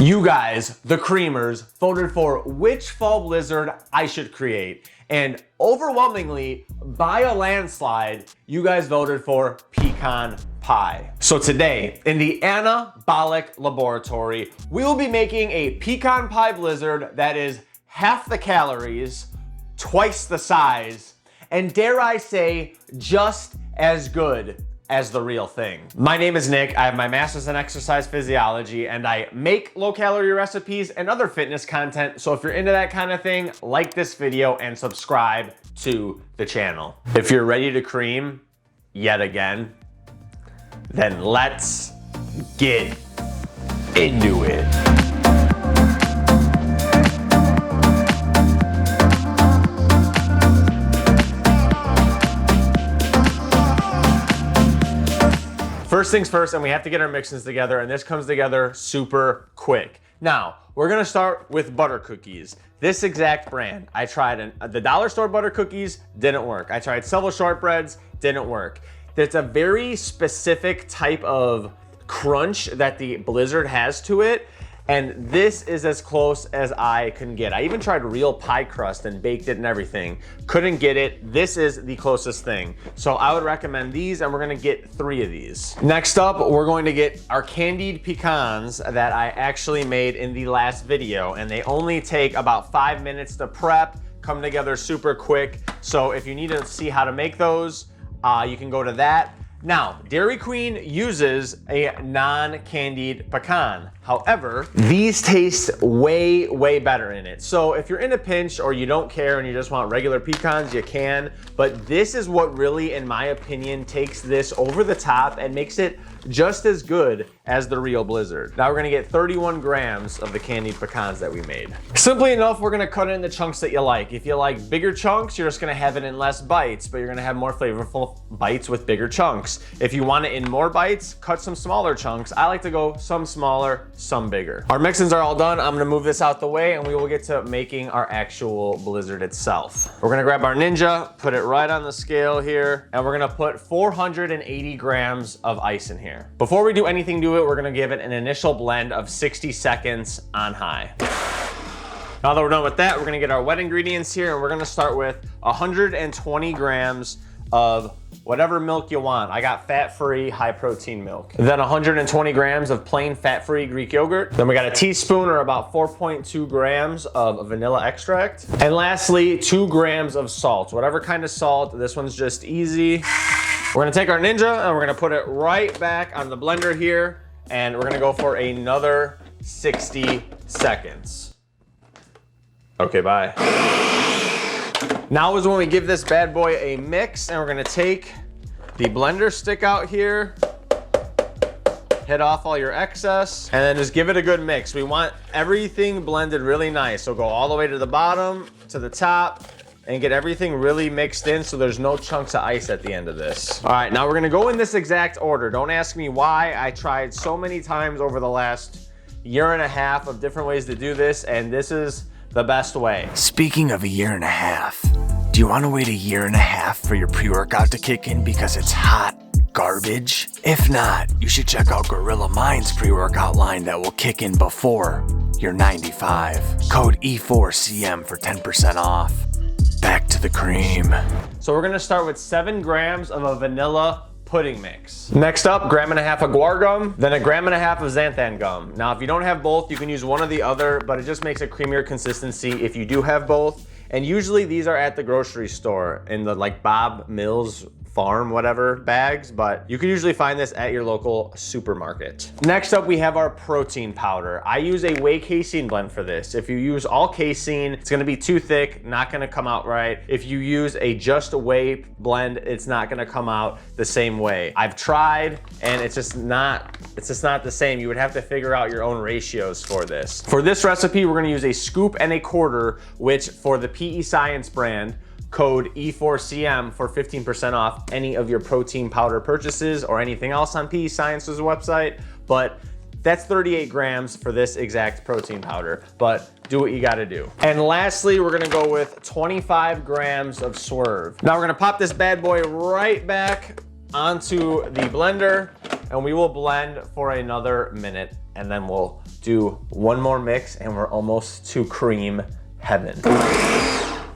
You guys, the creamers, voted for which fall blizzard I should create. And overwhelmingly, by a landslide, you guys voted for pecan pie. So today, in the anabolic laboratory, we will be making a pecan pie blizzard that is half the calories, twice the size, and dare I say, just as good as the real thing. My name is Nick. I have my master's in exercise physiology and I make low calorie recipes and other fitness content. So if you're into that kind of thing, like this video and subscribe to the channel. If you're ready to cream yet again, then let's get into it. First things first, and we have to get our mixins together, and this comes together super quick. Now, we're gonna start with butter cookies. This exact brand. I tried the dollar store butter cookies, didn't work. I tried several shortbreads, didn't work. There's a very specific type of crunch that the Blizzard has to it, and this is as close as I can get. I even tried real pie crust and baked it and everything. Couldn't get it. This is the closest thing. So I would recommend these, and we're gonna get 3 of these. Next up, we're going to get our candied pecans that I actually made in the last video, and they only take about 5 minutes to prep, come together super quick. So if you need to see how to make those, you can go to that. Now, Dairy Queen uses a non-candied pecan. However, these taste way, way better in it. So if you're in a pinch or you don't care and you just want regular pecans, you can. But this is what really, in my opinion, takes this over the top and makes it just as good as the real Blizzard. Now we're gonna get 31 grams of the candied pecans that we made. Simply enough, we're gonna cut it into chunks that you like. If you like bigger chunks, you're just gonna have it in less bites, but you're gonna have more flavorful bites with bigger chunks. If you want it in more bites, cut some smaller chunks. I like to go some smaller, some bigger. Our mixins are all done. I'm gonna move this out the way and we will get to making our actual Blizzard itself. We're gonna grab our Ninja, put it right on the scale here, and we're gonna put 480 grams of ice in here. Before we do anything to it, we're gonna give it an initial blend of 60 seconds on high. Now that we're done with that, we're gonna get our wet ingredients here, and we're gonna start with 120 grams of whatever milk you want. I got fat-free, high-protein milk. Then 120 grams of plain fat-free Greek yogurt. Then we got a teaspoon, or about 4.2 grams of vanilla extract. And lastly, 2 grams of salt. Whatever kind of salt, this one's just easy. We're gonna take our Ninja and we're gonna put it right back on the blender here, and we're gonna go for another 60 seconds. Okay, bye. Now is when we give this bad boy a mix, and we're gonna take the blender stick out here, hit off all your excess, and then just give it a good mix. We want everything blended really nice. So go all the way to the bottom, to the top, and get everything really mixed in so there's no chunks of ice at the end of this. All right, now we're gonna go in this exact order. Don't ask me why. I tried so many times over the last year and a half of different ways to do this, and this is the best way. Speaking of a year and a half, do you want to wait a year and a half for your pre-workout to kick in because it's hot garbage? If not, you should check out Gorilla Mind's pre-workout line that will kick in before you're 95. Code E4CM for 10% off. Back to the cream. So we're gonna start with 7 grams of a vanilla pudding mix. Next up, 1.5 grams of guar gum, then 1.5 grams of xanthan gum. Now, if you don't have both, you can use one or the other, but it just makes a creamier consistency if you do have both. And usually these are at the grocery store in the like Bob Mills farm, whatever bags, but you can usually find this at your local supermarket. Next up, we have our protein powder. I use a whey casein blend for this. If you use all casein, it's gonna be too thick, not gonna come out right. If you use a just whey blend, it's not gonna come out the same way. I've tried, and it's just not the same. You would have to figure out your own ratios for this. For this recipe, we're gonna use a scoop and a quarter, which for the PE Science brand, code E4CM for 15% off any of your protein powder purchases or anything else on PE Science's website. But that's 38 grams for this exact protein powder, but do what you gotta do. And lastly, we're gonna go with 25 grams of Swerve. Now we're gonna pop this bad boy right back onto the blender, and we will blend for another minute, and then we'll do one more mix and we're almost to cream heaven.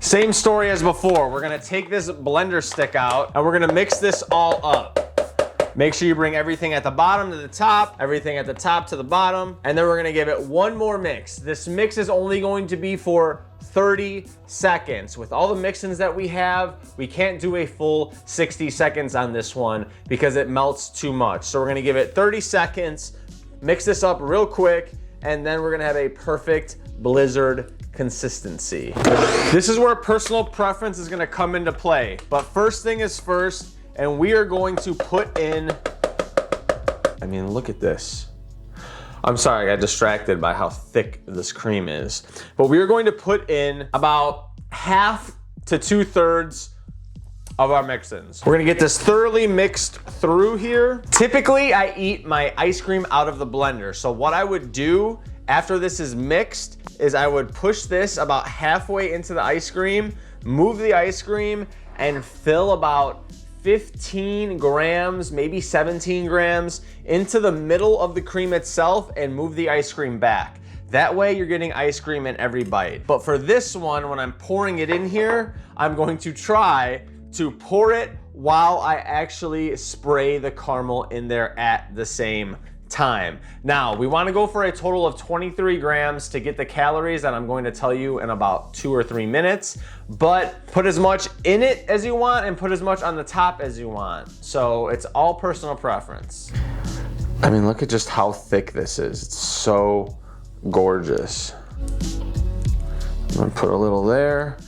Same story as before. We're gonna take this blender stick out and we're gonna mix this all up. Make sure you bring everything at the bottom to the top, everything at the top to the bottom, and then we're gonna give it one more mix. This mix is only going to be for 30 seconds. With all the mix-ins that we have, we can't do a full 60 seconds on this one because it melts too much. So we're gonna give it 30 seconds, mix this up real quick, and then we're gonna have a perfect blizzard consistency. This is where personal preference is gonna come into play. But first thing is first, and we are going to put in, I mean, look at this. I'm sorry, I got distracted by how thick this cream is. But we are going to put in about 1/2 to 2/3 of our mix-ins. We're gonna get this thoroughly mixed through here. Typically, I eat my ice cream out of the blender. So what I would do after this is mixed is I would push this about halfway into the ice cream, move the ice cream, and fill about 15 grams, maybe 17 grams into the middle of the cream itself and move the ice cream back. That way you're getting ice cream in every bite. But for this one, when I'm pouring it in here, I'm going to try to pour it while I actually spray the caramel in there at the same time. Now, we want to go for a total of 23 grams to get the calories that I'm going to tell you in about 2 or 3 minutes, but put as much in it as you want and put as much on the top as you want. So it's all personal preference. I mean, look at just how thick this is. It's so gorgeous. I'm gonna put a little there.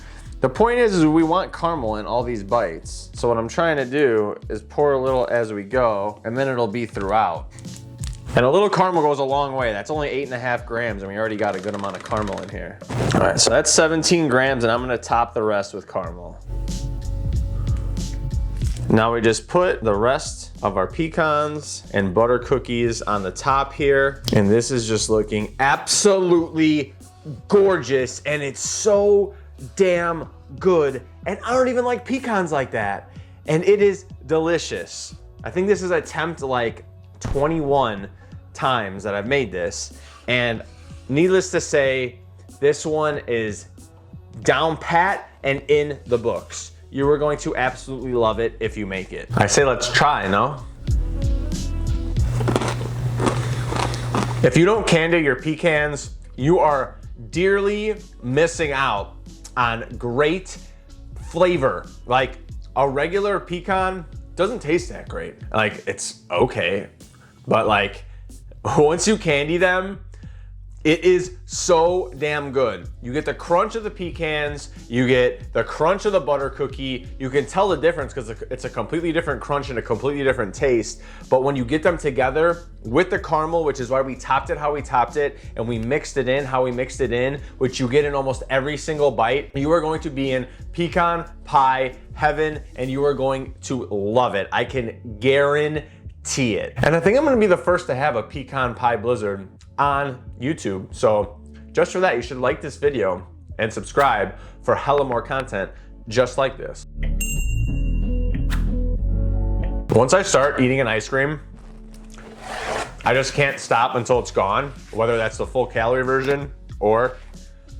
The point is we want caramel in all these bites. So what I'm trying to do is pour a little as we go, and then it'll be throughout. And a little caramel goes a long way. That's only 8.5 grams, and we already got a good amount of caramel in here. All right, so that's 17 grams, and I'm gonna top the rest with caramel. Now we just put the rest of our pecans and butter cookies on the top here. And this is just looking absolutely gorgeous, and it's so damn good. And I don't even like pecans like that. And it is delicious. I think this is attempt like 21 times that I've made this, and needless to say, this one is down pat and in the books. You are going to absolutely love it if you make it. I say let's try, no? If you don't candy your pecans, you are dearly missing out on great flavor. Like, a regular pecan doesn't taste that great. Like, it's okay, but like, once you candy them, it is so damn good. You get the crunch of the pecans, you get the crunch of the butter cookie. You can tell the difference because it's a completely different crunch and a completely different taste. But when you get them together with the caramel, which is why we topped it how we topped it, and we mixed it in how we mixed it in, which you get in almost every single bite, you are going to be in pecan pie heaven, and you are going to love it. I can guarantee it. And I think I'm gonna be the first to have a pecan pie blizzard on YouTube. So just for that, you should like this video and subscribe for hella more content just like this. Once I start eating an ice cream, I just can't stop until it's gone, whether that's the full calorie version or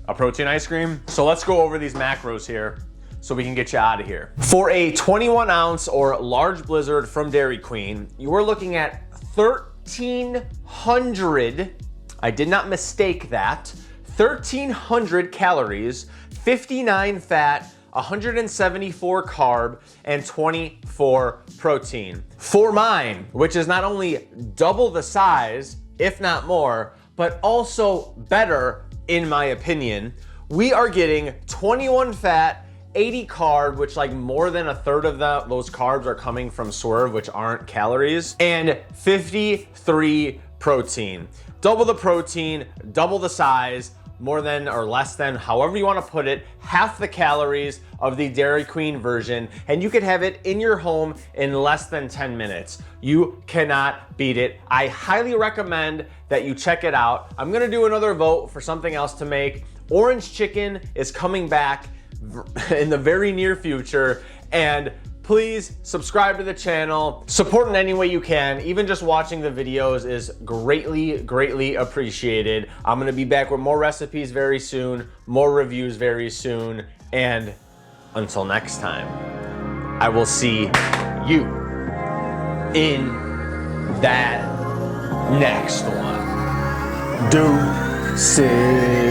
a protein ice cream. So let's go over these macros here so we can get you out of here. For a 21 ounce or large blizzard from Dairy Queen, you are looking at 1,300, I did not mistake that, 1,300 calories, 59 fat, 174 carb, and 24 protein. For mine, which is not only double the size, if not more, but also better in my opinion, we are getting 21 fat, 80 carb, which like more than a third of those carbs are coming from Swerve, which aren't calories, and 53 protein. Double the protein, double the size, more than or less than, however you want to put it, half the calories of the Dairy Queen version, and you could have it in your home in less than 10 minutes. You cannot beat it. I highly recommend that you check it out. I'm gonna do another vote for something else to make. Orange chicken is coming back in the very near future, and please subscribe to the channel. Support in any way you can. Even just watching the videos is greatly appreciated. I'm gonna be back with more recipes very soon, more reviews very soon, and until next time, I will see you in that next one. Deuces.